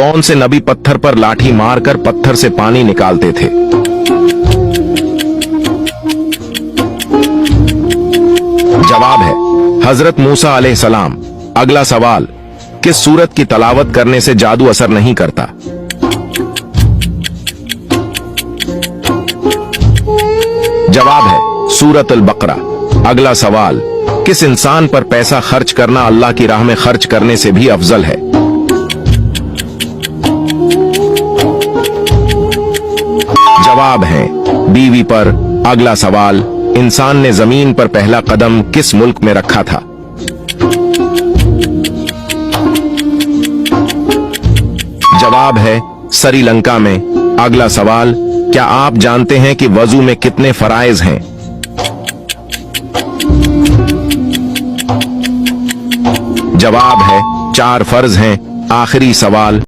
कौन से नबी पत्थर पर लाठी मारकर पत्थर से पानी निकालते थे? जवाब है हजरत मूसा अलैहिस्सलाम। अगला सवाल, किस सूरत की तलावत करने से जादू असर नहीं करता? जवाब है सूरत अल-बकरा। अगला सवाल, किस इंसान पर पैसा खर्च करना अल्लाह की राह में खर्च करने से भी अफजल है? जवाब है बीवी पर। अगला सवाल, इंसान ने जमीन पर पहला कदम किस मुल्क में रखा था? जवाब है श्रीलंका में। अगला सवाल, क्या आप जानते हैं कि वजू में कितने फराइज हैं? जवाब है 4 फर्ज हैं। आखिरी सवाल,